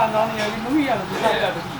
bạn đó thì nó nguy hiểm là sao là cái gì?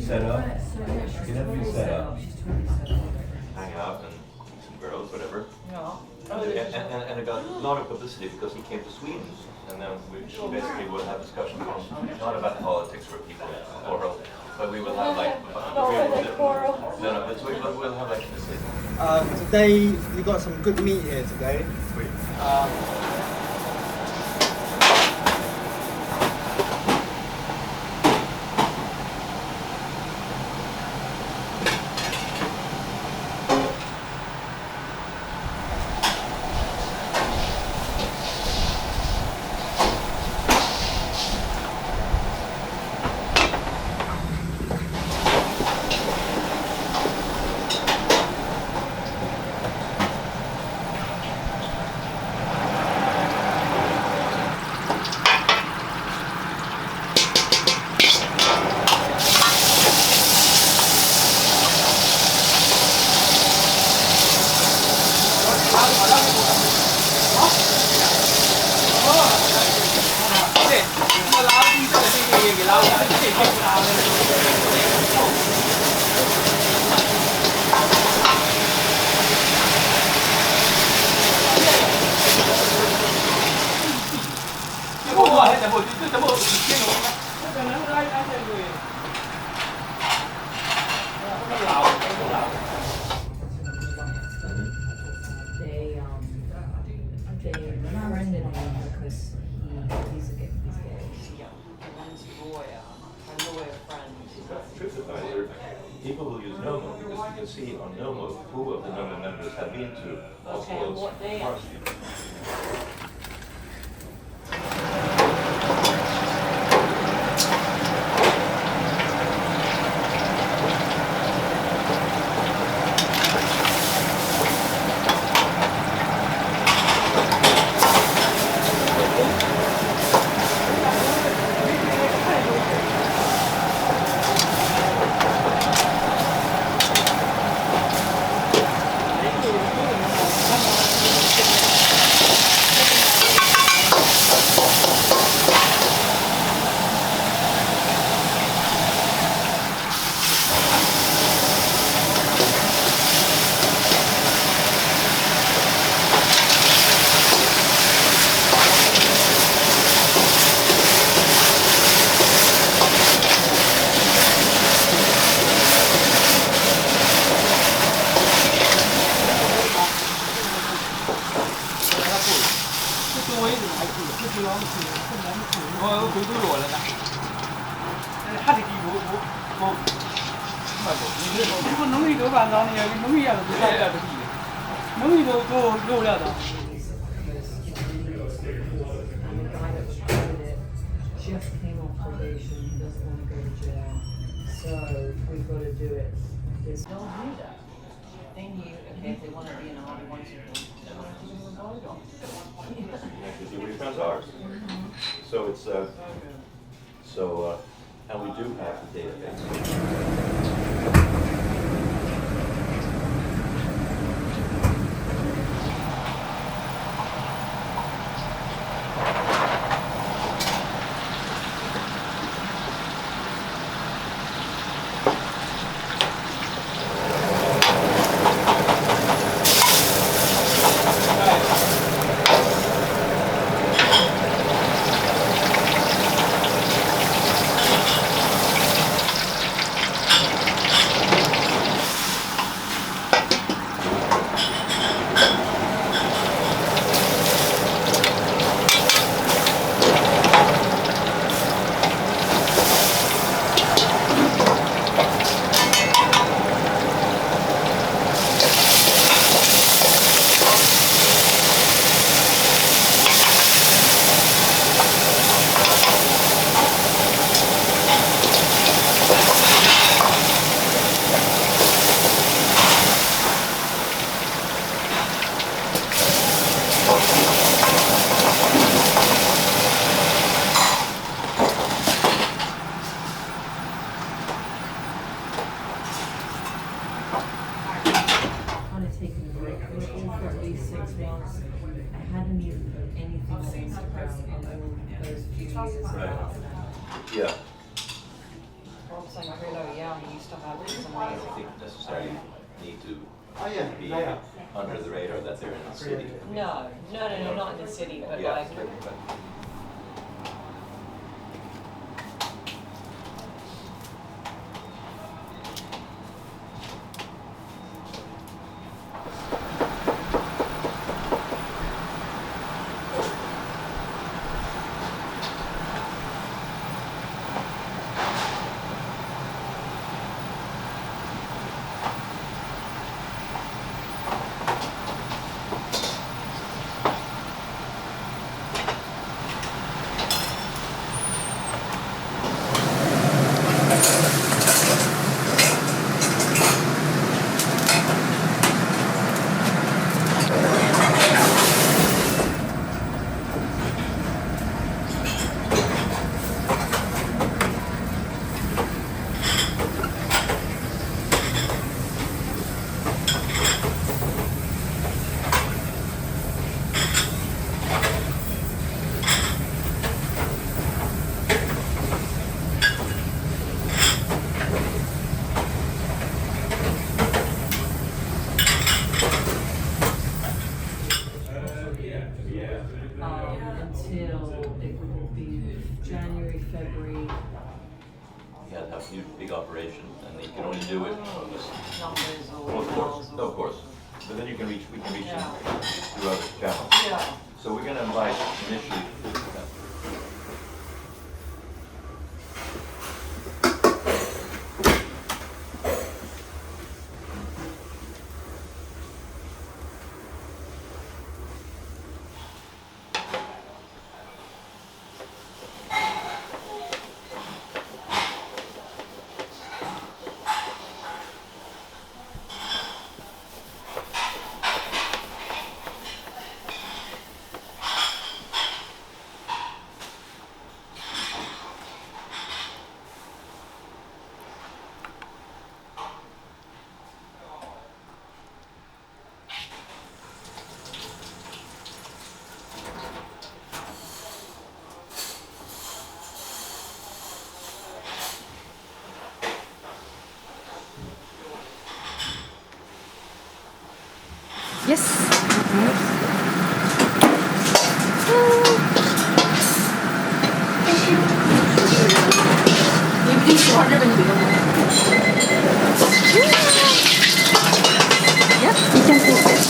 Set up. You have to be set up. Hang out and meet some girls, whatever. And it got a lot of publicity because he came to Sweden, and then we basically will have discussions not about politics where people quarrel, but we will have like we'll have like today we got some good meat here today. people will use Nomo because you can see on Nomo who of the Nomo members have been to Oslo's what day? party. 이거 농이 더 간단해요. 농이야도 더 살다 더 농이도 더 노려다. Just came off probation, doesn't want to go to jail, so we've got to do it. They'll do that. They knew, okay, if they want to be in a hobby once you they want to give them a guide on. Yeah, because your friends ours. So it's and we do have the database. Yeah. Rob saying really young, he used to have these I amazing. don't think necessarily need to be yeah. under the radar that they're in the city. No, not in the city, but Yeah, like. but Until it would be January, February. you have to have a huge, big operation, and you can only do it. Numbers or Well, of course, emails or. of course. But then we can reach Yeah. them through other channels. Yeah. So we're going to invite initially. Yes. Maybe this one when you Yep, you can put it.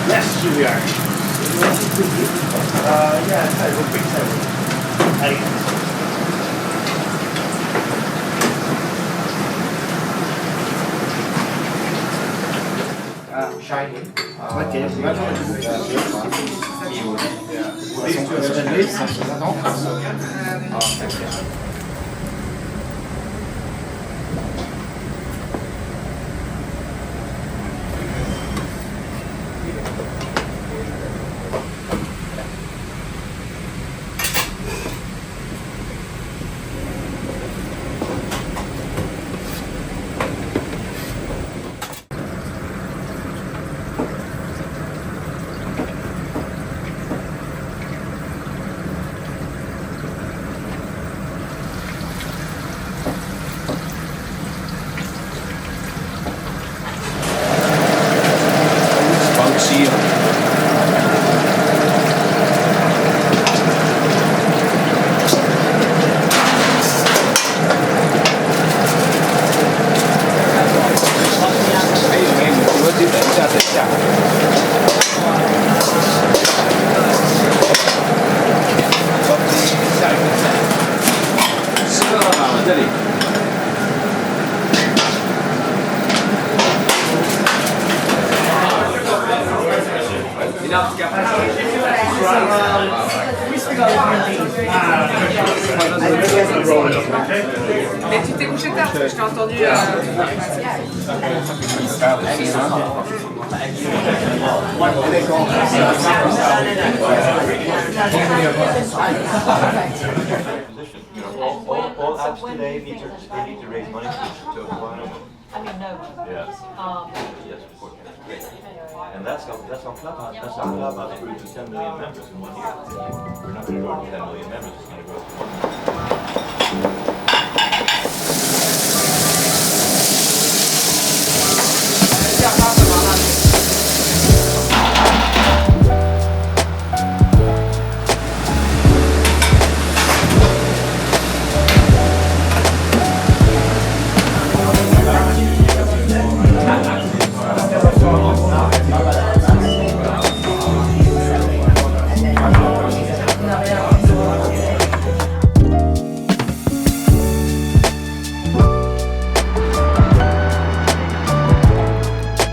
Yes, here we are. Yeah, table, big table. Hey. Shiny. Ok, moi j'aurais dû vous Mais tu t'es couché tard parce que je t'ai entendu. All apps today need to raise money to acquire them. I mean, no. Yeah. Yes, of course. Great. And that's how Clubhouse grew to 10 million members in 1 year. We're not going to grow to 10 million members, it's going to grow to 1 million.